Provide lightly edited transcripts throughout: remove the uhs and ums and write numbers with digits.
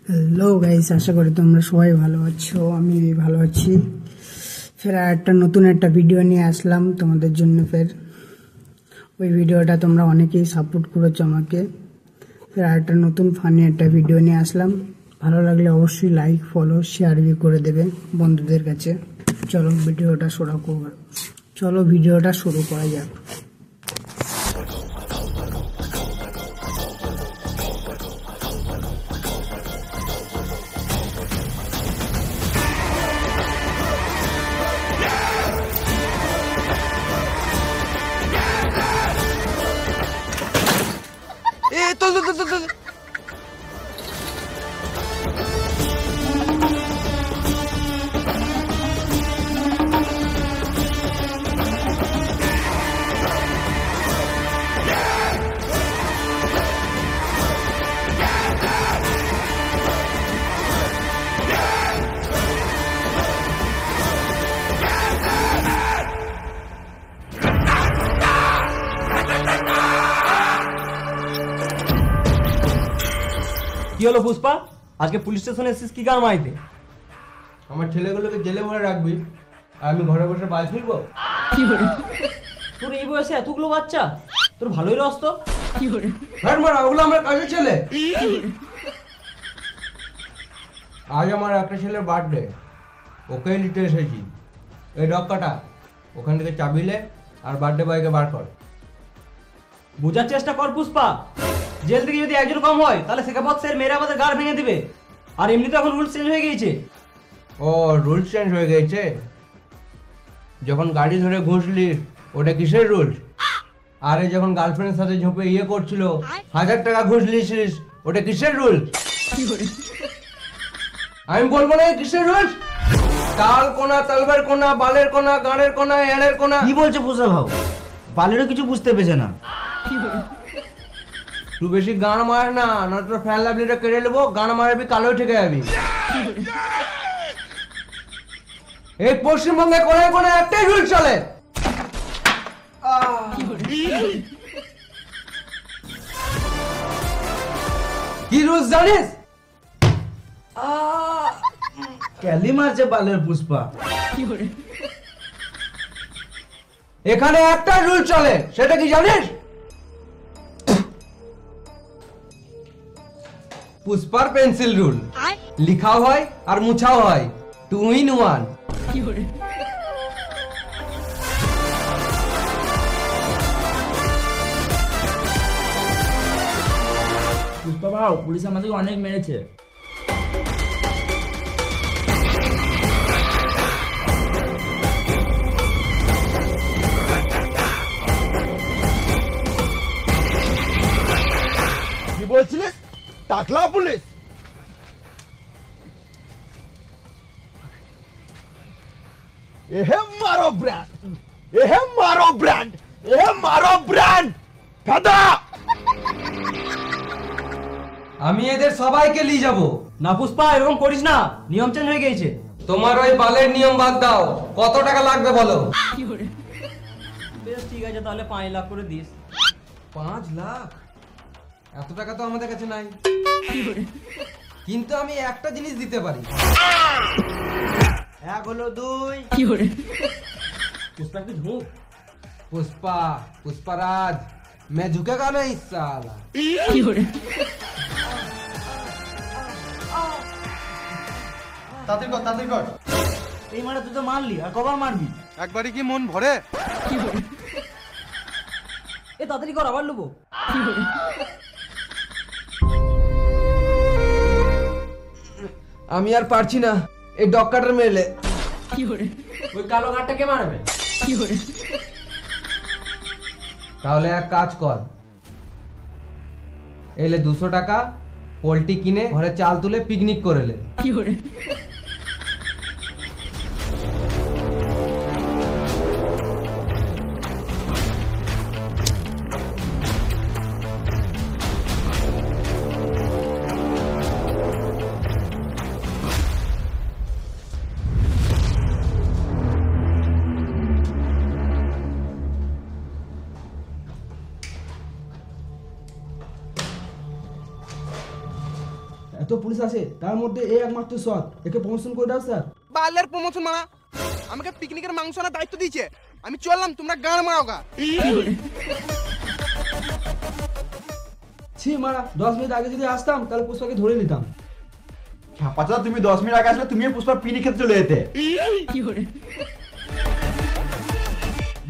Hello guys, আশা করি তোমরা সবাই ভালো আছো। আমি ভালো আছি। ফের একটা নতুন একটা ভিডিও নিয়ে আসলাম তোমাদের জন্য। ফের ওই ভিডিওটা তোমরা অনেকেই সাপোর্ট করেছো আমাকে। ফের একটা নতুন ফানি একটা ভিডিও নিয়ে আসলাম। ভালো লাগলে অবশ্যই লাইক, ফলো, শেয়ার भी করে দেবে বন্ধুদের কাছে। চলো ভিডিওটা শুরু করা যাক। তোল। কি হলো পুষ্পা, আজকে পুলিশ স্টেশনে এসেছিস কি কার মাইতে? আমার ছেলেগুলোকে জেলে ভরে রাখবি আর আমি ঘরে বসে বাল ফিরবো? তোর এই বয়সে এতগুলো বাচ্চা, তোর ভালোই রস তো। ওগুলো আমার কাজের ছেলে। আজ আমার একটা ছেলের বার্থডে, ওকে নিতে এসেছি। এই ডক্কাটা ওখান থেকে চাবিলে আর বার্থডে বয়কে বার কর। বোঝার চেষ্টা কর পুষ্পা, জেল থেকে যদি একজন কম হয় তাহলে শেখাপত স্যার মেরে আমাদের গাড় ভেঙে দিবে। আর এমনিতে এখন রুলস চেঞ্জ হয়ে গিয়েছে। ও, রুলস চেঞ্জ হয়ে গেছে? যখন গাড়ি ধরে ঘুষলিস ওটা কিসের রুলস? আরে যখন গার্লফ্রেন্ডের সাথে ঝোপে করছিল 1000 টাকা ঘুষ লিয়েছিস, ওটা কিসের রুলস? আমি বলবো না কিসের রুলস? তাল কোনা, তলবার কোনা, বালের কোনা, গাড়ের কোনা, এড়ের কোনা। কি বলছে পুষ্পা ভাও? বালেরও কিছু বুঝতে পেরেছে না। তুই বেশি গান মার না, নয়তো ফ্যান লাভলিটা কেড়ে নেবো। গান মারবি কালো ঠেকে যাবি। এই পশ্চিমবঙ্গে কোনায় কোনায় একটাই রুল চলে। কি রুলস জানিস? ক্যালি মারছে বালের পুষ্পা। এখানে একটা রুল চলে, সেটা কি জানিস? পুষ্পার পেন্সিল রুল। লিখাও হয় আর মুছাও হয়, 2 in 1। পুষ্পা ভাও, পুলিশ আমাদেরকে অনেক মেরেছে। কি বলছিলিস? টাকলা পুলিশ? এহে মারো ব্র্যান্ড ফাদা। আমি এদের সবাইকে নিয়ে যাব। না পুষ্পা, এরকম করিস না, নিয়ম চেঞ্জ হয়ে গিয়েছে। তোমার ওই বালের নিয়ম বাদ দাও। কত টাকা লাগবে বলো? বেশ ঠিক আছে, তাহলে 5 লাখ করে দিস। 5 লাখ? এত টাকা তো আমাদের কাছে নাই, কিন্তু আমি একটা জিনিস দিতে পারি। 1 হলো 2। পুষ্পা একটু ঝুঁক। पुष्पराज, मैं झुकेगा नहीं साला। তাড়াতাড়ি কর। এই মারা তুই তো মারলি, আর কবার মারবি? একবারই কি মন ভরে? এ তাড়াতাড়ি কর, আবার লুবো। আমি আর পারছি না, এই ডক্কাটার মেলে। ওই কালো গাড়টাকে মারবে। তাহলে এক কাজ কর, এলে 200 টাকা পোল্ট্রি কিনে ঘরে চাল তুলে পিকনিক করে লে। এত পুলিশ আছে, তার মধ্যে এই একমাত্র সৎ, একে প্রমোশন করে দাও স্যার। বালের প্রমোশন মারা আমাকে পিকনিকের মাংস আনার দায়িত্ব দিয়েছে, আমি চললাম, তোমরা গান মারাওগা। ছি মারা, 10 মিনিট আগে যদি আসতাম তাহলে পুষ্পাকে ধরে নিতাম। খ্যাপাচা, তুমি 10 মিনিট আগে আসলে তুমিও পুষ্পা পিনি খেতে চলে যেতে।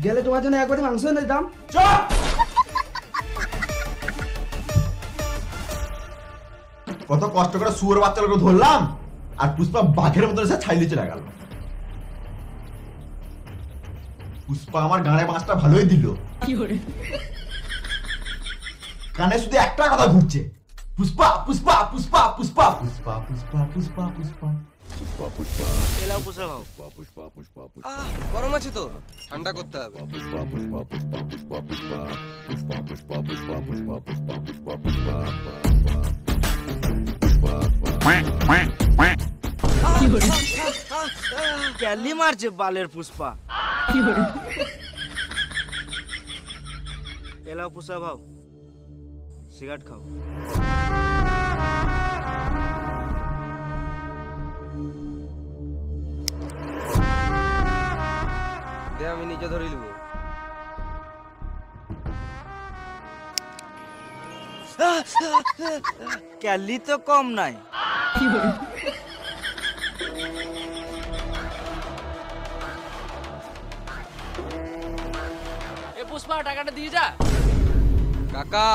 গেলে তোমার জন্য একবারে মাংস এনে দিতাম। চল। কত কষ্ট করে শুয়োর বাচ্চাগুলো ধরলাম, আর পুষ্পা বাঘের মতো এসে ছাইলে চলে গেল। পুষ্পা আমার গানে মাছটা ভালোই দিল, কানে শুধু একটা কথা ঘুরছে, পুষ্পা পুষ্পা পুষ্পা পুষ্পা পুষ্পা পুষ্পা পুষ্পা পুষ্পা। এলাও পুষ্পা ভাও। গরম আছে তো, ঠান্ডা করতে হবে। ক্যালি মারছে বালের পুষ্পা। এলাও পুষ্পা ভাও, সিগারেট খাও। দে, আমি নিজে ধরে নিব। ক্যালি তো কম নাই। পুষ্পা টাকাটা দিয়ে যা। কাকা,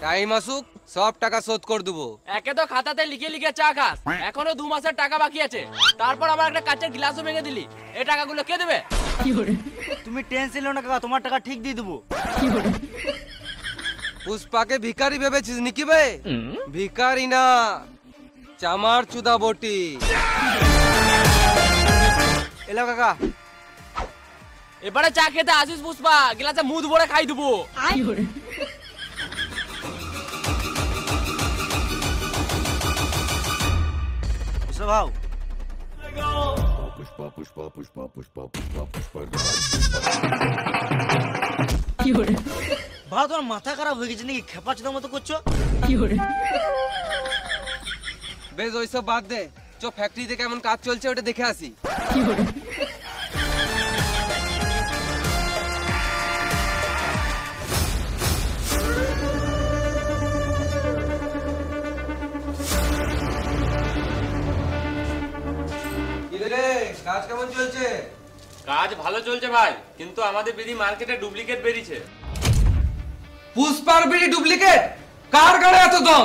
টাইম আসুক, সব টাকা শোধ করে দেবো। একে তো খাতাতে লিখে লিখে চা খাস, এখনো 2 মাসের টাকা বাকি আছে, তারপর আবার একটা কাঁচের গ্লাসও ভেঙে দিলি। এই টাকাগুলো কে দেবে? তুমি টেনশন নিও না কাকা, তোমার টাকা ঠিক দিয়ে দেবো। পুষ্পাকে ভিখারি ভেবেছিস নাকি বে? ভিখারি না, চামার চুদা বটি। এলাও কাকা। এবারে চা খেতে আসিস পুষ্পা, গ্লাসে মুদ ভরে খাই দেবো। পুষ্পা ভাও। ভাও, তোমার মাথা খারাপ হয়ে গেছে নাকি? খেপাচোদার মতো করছো। বেশ, ওইসব বাদ দে, চ ফ্যাক্টরিতে কেমন কাজ চলছে ওটা দেখে আসি। কাজ কেমন চলছে? কাজ ভালো চলছে ভাই, কিন্তু আমাদের বিড়ি মার্কেটে ডুপ্লিকেট বেরিয়েছে। পুষ্পার বিড়ি ডুপ্লিকেট? কার গাড়ে এত দম?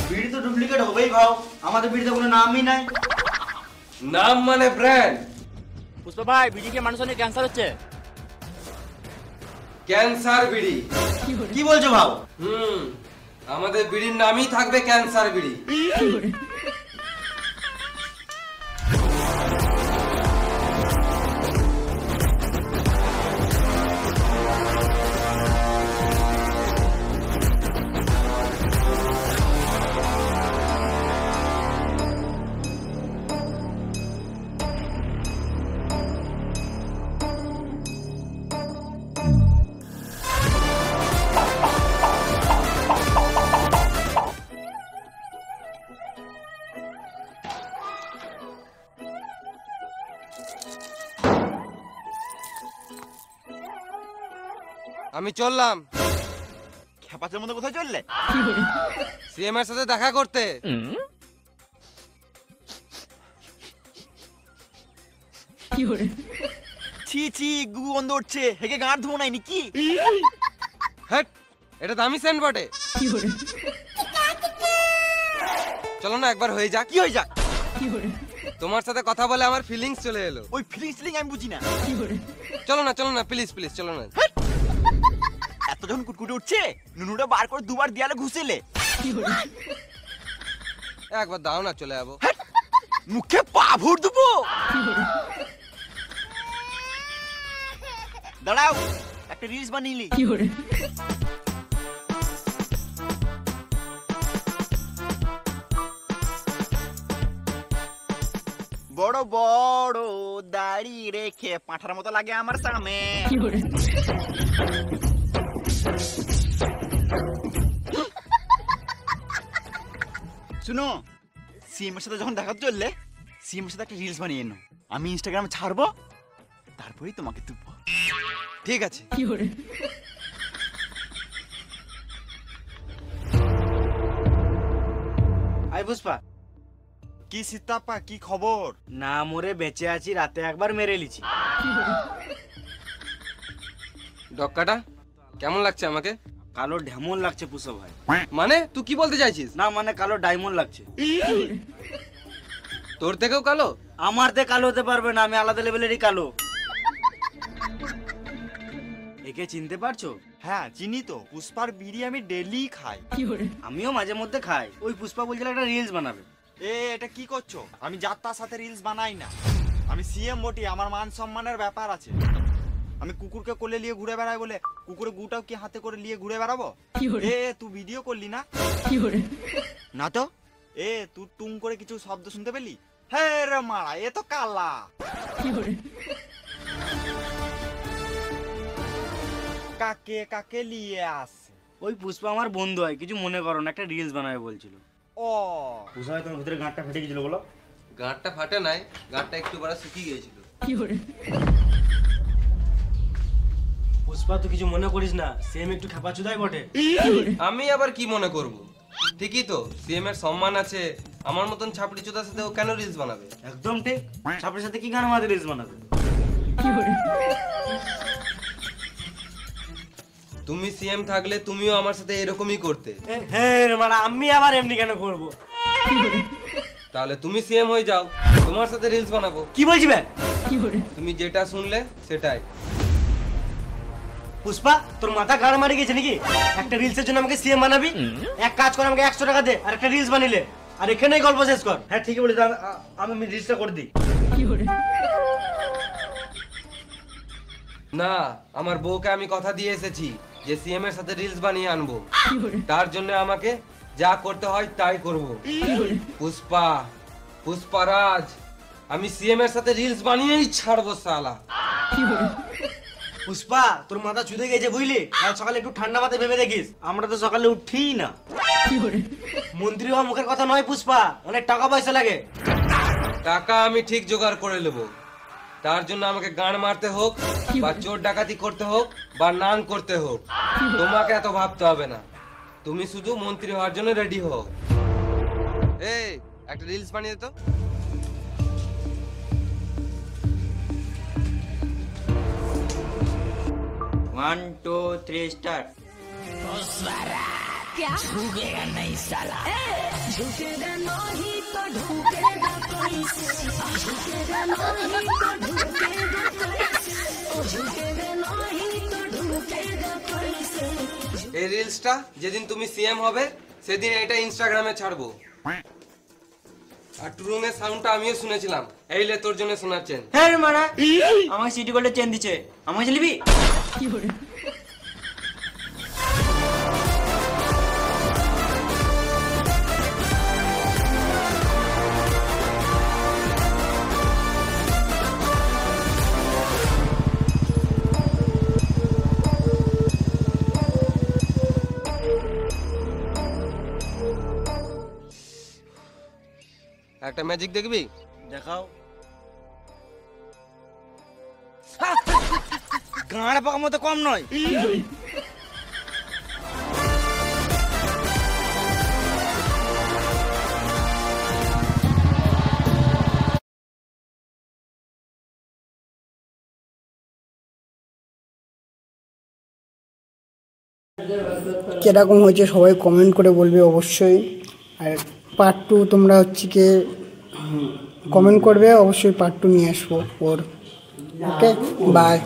বিড়ি তো ডুপ্লিকেট হবেই ভাও, আমাদের বিড়িতে কোনো নামই নাই। নাম মানে ব্র্যান্ড। পুষ্পা ভাই, বিড়ি খেয়ে মানুষের ক্যান্সার হচ্ছে। ক্যান্সার বিড়ি? কি বলছো ভাও? আমাদের বিড়ির নামই থাকবে ক্যান্সার বিড়ি। আমি চললাম। খেপাচের মধ্যে কোথায় চললে? সিএম এর সাথে দেখা করতে। ছি ছি, গু গন্ধ উঠছে, হেগে গাঁট ধুবো নাই নাকি? হ্যাট, এটা দামি সেন্ট বটে। চলো না একবার হয়ে যাক। কি হয়ে যাক? তোমার সাথে কথা বলে আমার ফিলিংস চলে এলো। ওই ফিলিং আমি বুঝি না। চলো না প্লিজ প্লিজ, চলো না। এত যখন কুটকুটে উঠছে, নুনুটা বার করে দুবার দেয়ালে ঘুষেলে। একবার দাও না, চলে যাবো। মুখে পা ভর দেবো। দাঁড়াও, একটা রিলস বানিয়ে বড় বড় দাড়ি রেখে পাঁঠার মতো লাগে আমার সামনে। শুনো, সিএম এর সাথে যখন দেখা চললে সিএম এর সাথে একটা রিলস বানিয়ে এনো, আমি ইনস্টাগ্রামে ছাড়বো, তারপরেই তোমাকে তুলবো। ঠিক আছে। আই পুষ্পা, কি সীতাপ্পা, কি খবর? না মরে বেঁচে আছি, রাতে একবার মেরে লিছি। ডক্কাটা কেমন লাগছে আমাকে? কালো ঢেমন লাগছে পুষ্পা ভাই। মানে তুই কি বলতে চাইছিস? না মানে কালো ডায়মন্ড লাগছে। তোর থেকেও কালো? আমার থেকে কালো হতে পারবে না, আমি আলাদা লেভেলেরই কালো। একে চিনতে পারছো? হ্যাঁ চিনি তো, পুষ্পার বিড়ি আমি ডেলি খাই। আমিও মাঝে মধ্যে খাই। ওই পুষ্পা বলছিল একটা রিলস বানাবে। এটা কি করছো? আমি যার তার সাথে রিলস বানাই না, আমি সিএম বটি, আমার মান সম্মানের ব্যাপার আছে। আমি কুকুরকে কোলে নিয়ে ঘুরে বেড়াই বলে কুকুরের গুটাও কি হাতে করে নিয়ে ঘুরে বেড়াবো? তুই ভিডিও করলি না? না তো। তুই টুং করে কিছু শব্দ শুনতে পেলি? হ্যাঁ রে মারা, এ তো কালা। কাকে কাকে নিয়ে আসে? ওই পুষ্পা আমার বন্ধু হয়, কিছু মনে করো না, একটা রিলস বানাবে বলছিল। ও পুষ্পা ভাই, তোমার ভিতরে গাঁটটা ফেটে গেছিল বলো? গাঁটটা ফাটে নাই, গাঁটটা একটু বড় শুকিয়ে গিয়েছিল। পুষ্পা তুই কিছু মনে করিস না, সেম একটু খেপাচুদাই বটে। আমি আবার কি মনে করব? ঠিকই তো, সিএম এর সম্মান আছে, আমার মতন ছাপড়ি চোদার সাথে ও কেন রিলস বানাবে? একদম ঠিক। ছাপড়ির সাথে কি গান আমাদের রিলস বানাবে? তুমি সিএম থাকলে তুমিও আমার সাথে এরকমই করতে। হ্যাঁ মানে আমি আবার এমনি কেন করবো? তাহলে তুমি সিএম হয়ে যাও, তোমার সাথে রিলস বানাবো। কি বলছি ভাই? তুমি যেটা শুনলে সেটাই। পুষ্পা তোর মাথা গাড় মারি গেছে নাকি? একটা রিলসের জন্য আমাকে সিএম বানাবি? এক কাজ কর, আমাকে 100 টাকা দে আর একটা রিলস বানিলে, আর এখানেই গল্প শেষ কর। হ্যাঁ ঠিকই বলি, আমি রিলসটা করে দিই। না, আমার বউকে আমি কথা দিয়ে এসেছি যে সিএম এর সাথে রিলস বানিয়ে আনবো। তার জন্য আমাকে যা করতে হয় তাই করব। পুষ্পা, পুষ্পারাজ, আমি সিএম এর সাথে রিলস বানিয়েই ছাড়বো শালা। পুষ্পা তোর মাথা চুদে গেছে বুঝলি? কাল সকালে একটু ঠান্ডা মাথায় ভেবে দেখিস, আমরা তো সকালে উঠি না। মন্ত্রী হওয়া মুখের কথা নয় পুষ্পা, অনেক টাকা পয়সা লাগে। টাকা আমি ঠিক জোগাড় করে নেবো, তার জন্য আমাকে গান মারতে হোক বা চোর ডাকাতি করতে হোক বা নান করতে হোক, তোমাকে এত ভাবতে হবে না। তুমি শুধু মন্ত্রী হওয়ার জন্য রেডি হও। এই একটা রিলস বানিয়ে দে তো। One two three start. क्या झुकेगा नहीं साला, झुकेगा नहीं तो ढूकेगा कैसे, झुकेगा नहीं तो ढूकेगा कैसे, झुकेगा नहीं तो ढूकेगा कैसे। এই রিলসটা যেদিন তুমি সিএম হবে সেদিন এটা ইনস্টাগ্রামে ছাড়বো। আর টুরুমের সাউন্ডটা আমিও শুনেছিলাম, এই লে তোর জন্য শোনাচ্ছেন। হ্যাঁ রে মারা, আমাকে সিটি গোল্ডে চেন দিচ্ছে, আমাকে লিবি? একটা ম্যাজিক দেখবি? দেখাও। গাঁড়া পাকার মতো কম নয়। কিরকম হয়েছে সবাই কমেন্ট করে বলবে অবশ্যই। আর পার্ট 2 তোমরা হচ্ছে কি কমেন্ট করবে, অবশ্যই পার্ট 2 নিয়ে আসবো ওর। Okay bye.